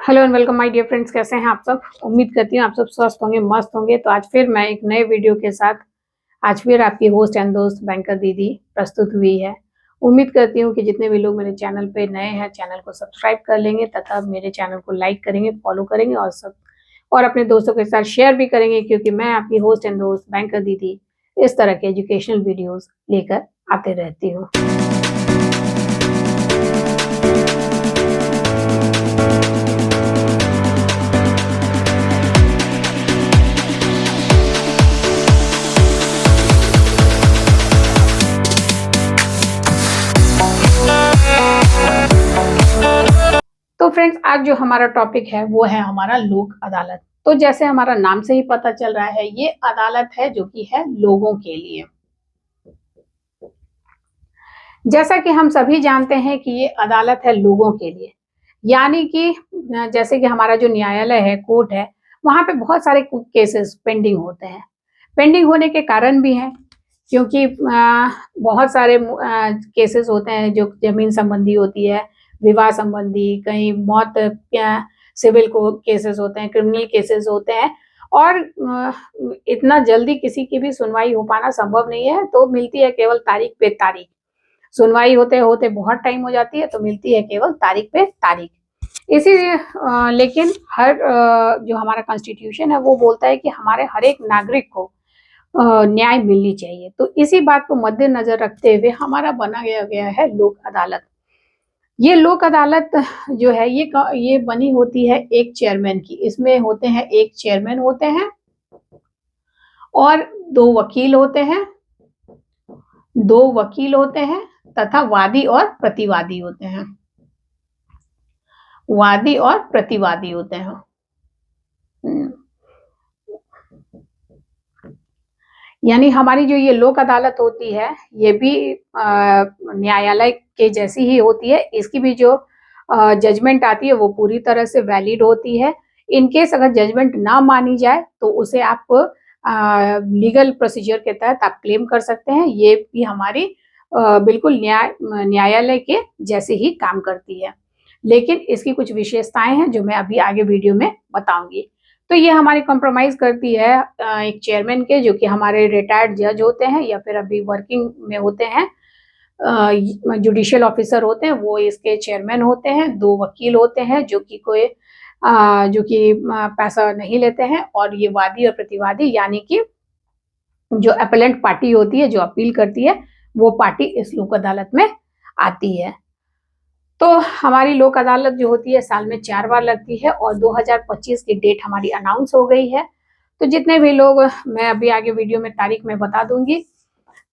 Hello and welcome my dear friends. कैसे हैं आप सब? उम्मीद करती हूँ आप सब स्वस्थ होंगे, मस्त होंगे। तो आज फिर मैं एक नए वीडियो के साथ आज फिर आपकी होस्ट एंड दोस्त बैंकर दीदी प्रस्तुत हुई है। उम्मीद करती हूँ कि जितने भी लोग मेरे चैनल पे नए हैं चैनल को सब्सक्राइब कर लेंगे तथा मेरे चैनल को लाइक करेंगे, फॉलो करेंगे और अपने दोस्तों के साथ शेयर भी करेंगे, क्योंकि मैं आपकी होस्ट एंड दोस्त बैंकर दीदी इस तरह के एजुकेशनल वीडियोज लेकर आते रहती हूँ। तो फ्रेंड्स, आज जो हमारा टॉपिक है वो है हमारा लोक अदालत। तो जैसे हमारा नाम से ही पता चल रहा है, ये अदालत है जो कि है लोगों के लिए। जैसा कि हम सभी जानते हैं कि ये अदालत है लोगों के लिए, यानी कि जैसे कि हमारा जो न्यायालय है, कोर्ट है, वहां पे बहुत सारे केसेस पेंडिंग होते हैं। पेंडिंग होने के कारण भी हैं क्योंकि बहुत सारे केसेस होते हैं जो जमीन संबंधी होती है, विवाह संबंधी, कहीं मौत, सिविल को केसेस होते हैं, क्रिमिनल केसेस होते हैं, और इतना जल्दी किसी की भी सुनवाई हो पाना संभव नहीं है। तो मिलती है केवल तारीख पे तारीख, सुनवाई होते होते बहुत टाइम हो जाती है, तो मिलती है केवल तारीख पे तारीख। इसी लेकिन हर जो हमारा कॉन्स्टिट्यूशन है वो बोलता है कि हमारे हर एक नागरिक को न्याय मिलनी चाहिए। तो इसी बात को मद्देनजर रखते हुए हमारा बना गया है लोक अदालत। ये लोक अदालत जो है ये बनी होती है एक चेयरमैन की। इसमें होते हैं एक चेयरमैन होते हैं और दो वकील होते हैं तथा वादी और प्रतिवादी होते हैं। यानी हमारी जो ये लोक अदालत होती है ये भी न्यायालय के जैसी ही होती है। इसकी भी जो जजमेंट आती है वो पूरी तरह से वैलिड होती है। इनकेस अगर जजमेंट ना मानी जाए तो उसे आप लीगल प्रोसीजर के तहत आप क्लेम कर सकते हैं। ये भी हमारी बिल्कुल न्यायालय के जैसे ही काम करती है, लेकिन इसकी कुछ विशेषताएं हैं जो मैं अभी आगे वीडियो में बताऊंगी। तो ये हमारी कॉम्प्रोमाइज करती है एक चेयरमैन के, जो कि हमारे रिटायर्ड जज होते हैं या फिर अभी वर्किंग में होते हैं, जुडिशियल ऑफिसर होते हैं, वो इसके चेयरमैन होते हैं। दो वकील होते हैं जो कि पैसा नहीं लेते हैं, और ये वादी और प्रतिवादी, यानी कि जो अपीलेंट पार्टी होती है, जो अपील करती है, वो पार्टी इस लोक अदालत में आती है। तो हमारी लोक अदालत जो होती है साल में 4 बार लगती है और 2025 की डेट हमारी अनाउंस हो गई है। तो जितने भी लोग, मैं अभी आगे वीडियो में तारीख में बता दूंगी,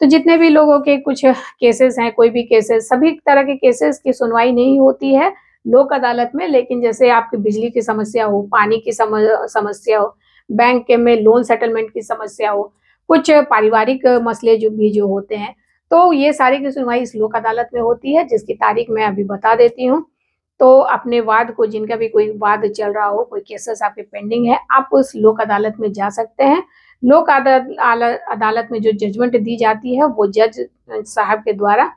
तो जितने भी लोगों के कुछ केसेस हैं, कोई भी केसेस, सभी तरह के केसेस की सुनवाई नहीं होती है लोक अदालत में। लेकिन जैसे आपकी बिजली की समस्या हो, पानी की समस्या हो, बैंक में लोन सेटलमेंट की समस्या हो, कुछ पारिवारिक मसले जो होते हैं, तो ये सारी की सुनवाई इस लोक अदालत में होती है, जिसकी तारीख मैं अभी बता देती हूँ। तो अपने वाद को, जिनका भी कोई वाद चल रहा हो, कोई केसेस आपके पेंडिंग है, आप उस लोक अदालत में जा सकते हैं। लोक अदालत में जो जजमेंट दी जाती है वो जज साहब के द्वारा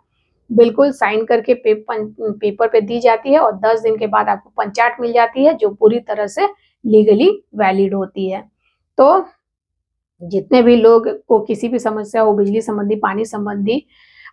बिल्कुल साइन करके पेपर पे दी जाती है, और 10 दिन के बाद आपको पंचाट मिल जाती है, जो पूरी तरह से लीगली वैलिड होती है। तो जितने भी लोग को किसी भी समस्या हो, बिजली संबंधी, पानी संबंधी,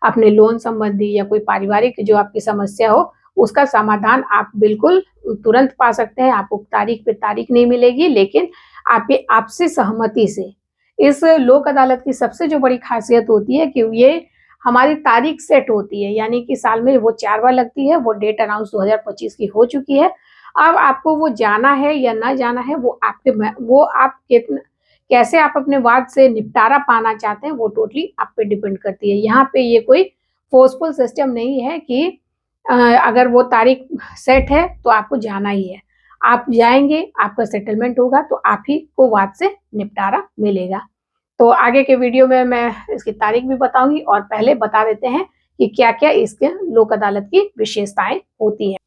अपने लोन संबंधी, या कोई पारिवारिक जो आपकी समस्या हो, उसका समाधान आप बिल्कुल तुरंत पा सकते हैं। आपको तारीख पे तारीख नहीं मिलेगी, लेकिन आपके आपसी सहमति से। इस लोक अदालत की सबसे जो बड़ी खासियत होती है कि ये हमारी तारीख सेट होती है, यानी कि साल में वो 4 बार लगती है। वो डेट अनाउंस 2025 की हो चुकी है। अब आपको वो जाना है या ना जाना है, वो आप कैसे आप अपने वाद से निपटारा पाना चाहते हैं, वो टोटली आप पे डिपेंड करती है। यहाँ पे ये कोई फोर्सफुल सिस्टम नहीं है कि अगर वो तारीख सेट है तो आपको जाना ही है। आप जाएंगे, आपका सेटलमेंट होगा, तो आप ही को वाद से निपटारा मिलेगा। तो आगे के वीडियो में मैं इसकी तारीख भी बताऊंगी, और पहले बता देते हैं कि क्या क्या इसके लोक अदालत की विशेषताएं होती है।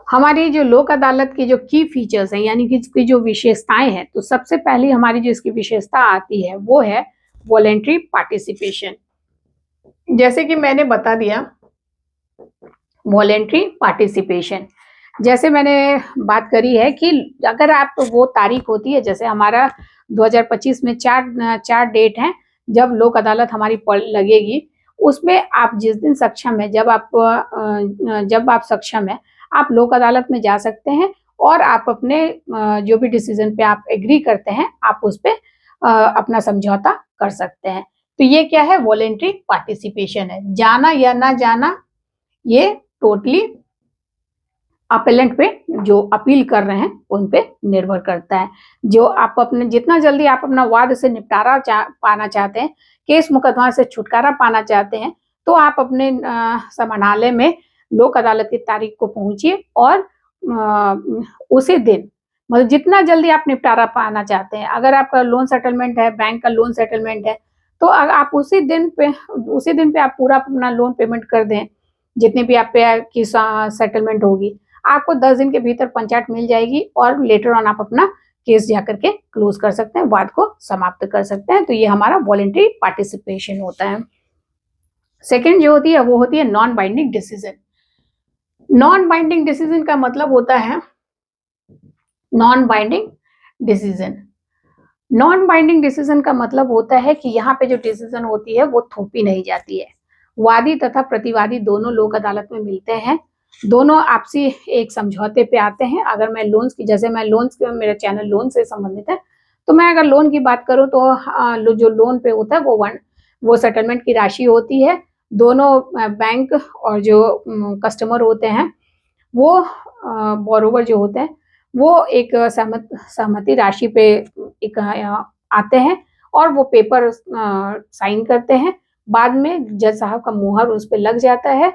हमारी जो लोक अदालत की जो की फीचर्स हैं, यानी कि इसकी जो विशेषताएं हैं, तो सबसे पहली हमारी जो इसकी विशेषता आती है वो है वॉलेंट्री पार्टिसिपेशन। जैसे कि मैंने बता दिया, वॉलेंट्री पार्टिसिपेशन, जैसे मैंने बात करी है कि अगर आप वो तारीख होती है, जैसे हमारा 2025 में चार डेट हैं जब लोक अदालत हमारी लगेगी, उसमें आप जिस दिन सक्षम है, जब आप सक्षम है, आप लोक अदालत में जा सकते हैं और आप अपने जो भी डिसीजन पे आप एग्री करते हैं, आप उस पे अपना समझौता कर सकते हैं। तो ये क्या है? वॉलेंटरी पार्टिसिपेशन है। जाना या ना जाना ये टोटली अपेलेंट पे, जो अपील कर रहे हैं उन पे निर्भर करता है। जो आप अपने जितना जल्दी आप अपना वाद से निपटारा पाना चाहते हैं, केस मुकदमा से छुटकारा पाना चाहते हैं, तो आप अपने समाहरणालय में लोक अदालत की तारीख को पहुंचिए और उसी दिन, मतलब जितना जल्दी आप निपटारा पाना चाहते हैं, अगर आपका लोन सेटलमेंट है, बैंक का लोन सेटलमेंट है, तो आप उसी दिन पे आप पूरा अपना लोन पेमेंट कर दें, जितनी भी आप पे की सेटलमेंट होगी। आपको 10 दिन के भीतर पंचायत मिल जाएगी और लेटर ऑन आप अपना केस जाकर के क्लोज कर सकते हैं, वाद को समाप्त कर सकते हैं। तो ये हमारा वॉलेंटरी पार्टिसिपेशन होता है। सेकंड जो होती है वो होती है non binding decision. Non binding decision का मतलब होता है non binding decision. Non binding decision का मतलब होता है कि यहाँ पे जो डिसीजन होती है वो थोपी नहीं जाती है। वादी तथा प्रतिवादी दोनों लोक अदालत में मिलते हैं, दोनों आपसी एक समझौते पे आते हैं। अगर मैं लोन्स की, जैसे मैं लोन्स की, मेरा चैनल लोन से संबंधित है, तो मैं अगर लोन की बात करूं तो जो लोन पे होता है वो सेटलमेंट की राशि होती है। दोनों बैंक और जो कस्टमर होते हैं, वो बोरोवर जो होते हैं, वो एक सहमति राशि पे एक आते हैं और वो पेपर साइन करते हैं। बाद में जज साहब का मुहर उस पे लग जाता है,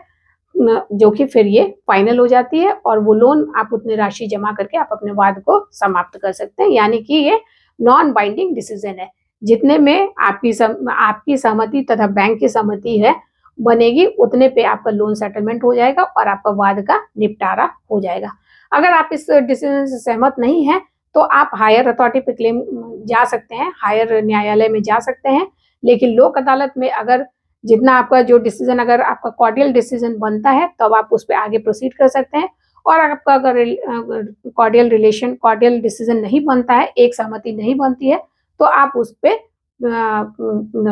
जो कि फिर ये फाइनल हो जाती है और वो लोन आप उतनी राशि जमा करके आप अपने वाद को समाप्त कर सकते हैं। यानी कि ये नॉन बाइंडिंग डिसीजन है। जितने में आपकी सहमति तथा बैंक की सहमति है बनेगी, उतने पे आपका लोन सेटलमेंट हो जाएगा और आपका वाद का निपटारा हो जाएगा। अगर आप इस डिसीजन से सहमत नहीं है तो आप हायर अथॉरिटी पे क्लेम जा सकते हैं, हायर न्यायालय में जा सकते हैं। लेकिन लोक अदालत में अगर जितना आपका जो डिसीजन, अगर आपका कॉर्डियल डिसीजन बनता है तब आप उस पर आगे प्रोसीड कर सकते हैं। और आपका अगर कॉर्डियल डिसीजन नहीं बनता है, एक सहमति नहीं बनती है, तो आप उस पे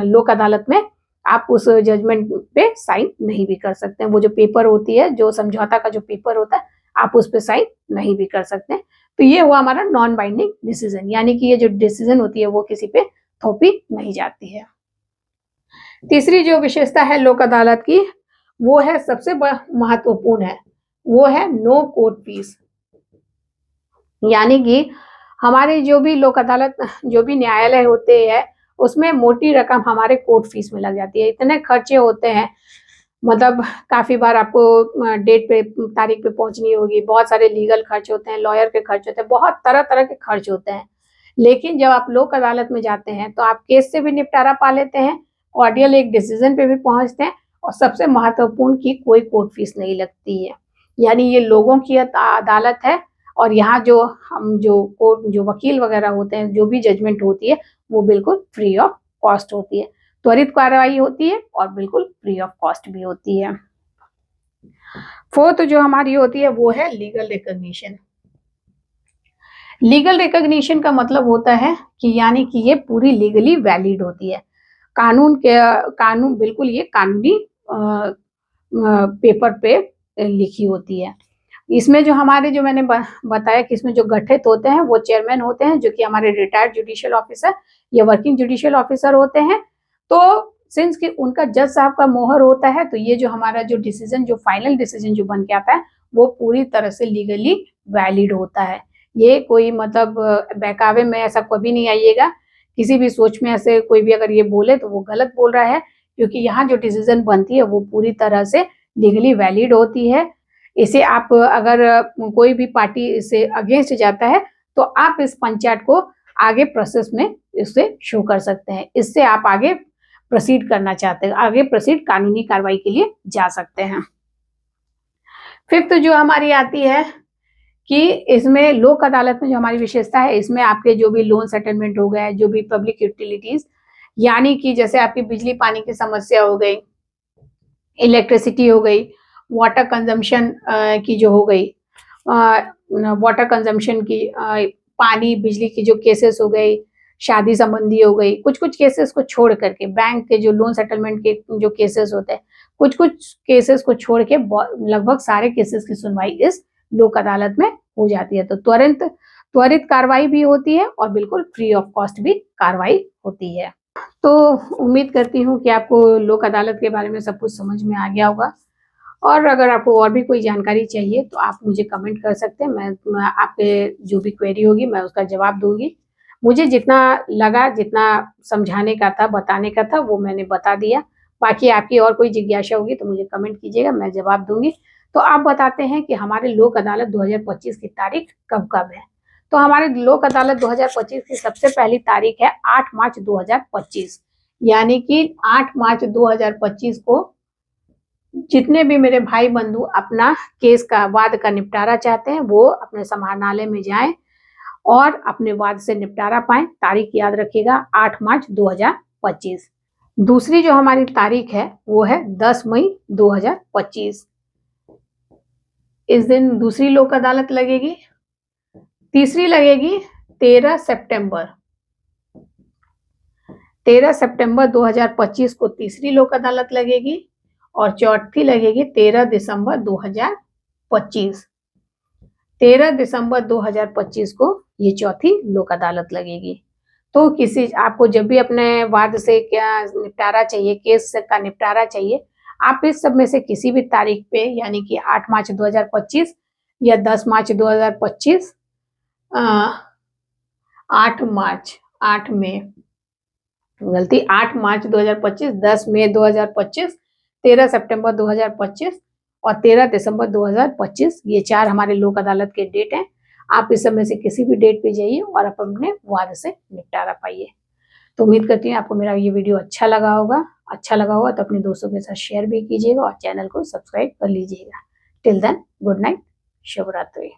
लोक अदालत में आप उस जजमेंट पे साइन नहीं भी कर सकते हैं। वो जो पेपर होती है, जो समझौता का जो पेपर होता है, आप उस पे साइन नहीं भी कर सकते हैं। तो ये हुआ हमारा नॉन बाइंडिंग डिसीजन, यानी कि ये जो डिसीजन होती है वो किसी पे थोपी नहीं जाती है। तीसरी जो विशेषता है लोक अदालत की, वो है सबसे महत्वपूर्ण है, वो है नो कोर्ट फीस। यानी कि हमारे जो भी लोक अदालत, जो भी न्यायालय होते हैं, उसमें मोटी रकम हमारे कोर्ट फीस में लग जाती है। इतने खर्चे होते हैं, मतलब काफी बार आपको डेट पे, तारीख पे पहुंचनी होगी, बहुत सारे लीगल खर्च होते हैं, लॉयर के खर्च होते हैं, बहुत तरह तरह के खर्च होते हैं। लेकिन जब आप लोक अदालत में जाते हैं तो आप केस से भी निपटारा पा लेते हैं, कॉर्डियल एक डिसीजन पे भी पहुंचते हैं, और सबसे महत्वपूर्ण की कोई कोर्ट फीस नहीं लगती है। यानी ये लोगों की अदालत है और यहाँ जो हम जो वकील वगैरह होते हैं, जो भी जजमेंट होती है वो बिल्कुल फ्री ऑफ कॉस्ट होती है, त्वरित कार्रवाई होती है और बिल्कुल फ्री ऑफ कॉस्ट भी होती है। फोर्थ जो हमारी होती है वो है लीगल रिकॉग्निशन। लीगल रिकॉग्निशन का मतलब होता है कि यानी कि ये पूरी लीगली वैलिड होती है, कानून बिल्कुल ये कानूनी पेपर पे लिखी होती है। इसमें जो हमारे, जो मैंने बताया कि इसमें जो गठित होते हैं वो चेयरमैन होते हैं, जो कि हमारे रिटायर्ड जुडिशियल ऑफिसर या वर्किंग जुडिशियल ऑफिसर होते हैं। तो सिंस कि उनका जज साहब का मोहर होता है, तो ये जो हमारा जो डिसीजन, जो फाइनल डिसीजन जो बन के आता है, वो पूरी तरह से लीगली वैलिड होता है। ये कोई मतलब बहकावे में ऐसा कभी नहीं आइएगा, किसी भी सोच में ऐसे कोई भी अगर ये बोले तो वो गलत बोल रहा है, क्योंकि यहाँ जो डिसीजन बनती है वो पूरी तरह से लीगली वैलिड होती है। इसे आप, अगर कोई भी पार्टी इसे अगेंस्ट जाता है तो आप इस पंचायत को आगे प्रोसेस में इससे शो कर सकते हैं, इससे आप आगे प्रोसीड करना चाहते हैं, आगे प्रोसीड कानूनी कार्रवाई के लिए जा सकते हैं। फिफ्थ जो हमारी आती है कि इसमें लोक अदालत में जो हमारी विशेषता है, इसमें आपके जो भी लोन सेटलमेंट हो गए, जो भी पब्लिक यूटिलिटीज, यानी कि जैसे आपकी बिजली पानी की समस्या हो गई, इलेक्ट्रिसिटी हो गई, वाटर कंजम्पशन की जो हो गई, वाटर कंजम्पशन की, पानी बिजली की जो केसेस हो गए, शादी संबंधी हो गई, कुछ कुछ केसेस को छोड़ करके, बैंक के जो लोन सेटलमेंट के जो केसेस होते हैं, कुछ कुछ केसेस को छोड़ के लगभग सारे केसेस की सुनवाई इस लोक अदालत में हो जाती है। तो त्वरित कार्रवाई भी होती है और बिल्कुल फ्री ऑफ कॉस्ट भी कार्रवाई होती है। तो उम्मीद करती हूँ कि आपको लोक अदालत के बारे में सब कुछ समझ में आ गया होगा, और अगर आपको और भी कोई जानकारी चाहिए तो आप मुझे कमेंट कर सकते हैं। मैं आपके जो भी क्वेरी होगी मैं उसका जवाब दूंगी। मुझे जितना लगा, जितना समझाने का था, बताने का था, वो मैंने बता दिया। बाकी आपकी और कोई जिज्ञासा होगी तो मुझे कमेंट कीजिएगा, मैं जवाब दूंगी। तो आप बताते हैं कि हमारे लोक अदालत 2025 की तारीख कब कब है। तो हमारे लोक अदालत 2025 की सबसे पहली तारीख है 8 मार्च 2025, यानी कि 8 मार्च 2025 को जितने भी मेरे भाई बंधु अपना केस का वाद का निपटारा चाहते हैं वो अपने समाहरणालय में जाएं और अपने वाद से निपटारा पाएं। तारीख याद रखिएगा 8 मार्च 2025। दूसरी जो हमारी तारीख है वो है 10 मई 2025। इस दिन दूसरी लोक अदालत लगेगी। तीसरी लगेगी 13 सितंबर। 13 सितंबर 2025 को तीसरी लोक अदालत लगेगी और चौथी लगेगी 13 दिसंबर 2025। 13 दिसंबर 2025 को ये चौथी लोक अदालत लगेगी। तो किसी आपको जब भी अपने वाद से क्या निपटारा चाहिए, केस का निपटारा चाहिए, आप इस सब में से किसी भी तारीख पे, यानी कि 8 मार्च 2025 या 10 मार्च 2025, 8 मार्च, 8 में गलती 8 मार्च 2025, 10 मई 2025, 13 सितंबर 2025 और 13 दिसंबर 2025, ये 4 हमारे लोक अदालत के डेट हैं। आप इस समय से किसी भी डेट पे जाइए और आप अपने वाद से निपटारा पाइए। तो उम्मीद करती हूँ आपको मेरा ये वीडियो अच्छा लगा होगा। अच्छा लगा होगा तो अपने दोस्तों के साथ शेयर भी कीजिएगा और चैनल को सब्सक्राइब कर लीजिएगा। टिल देन, गुड नाइट, शुभ रात्रि।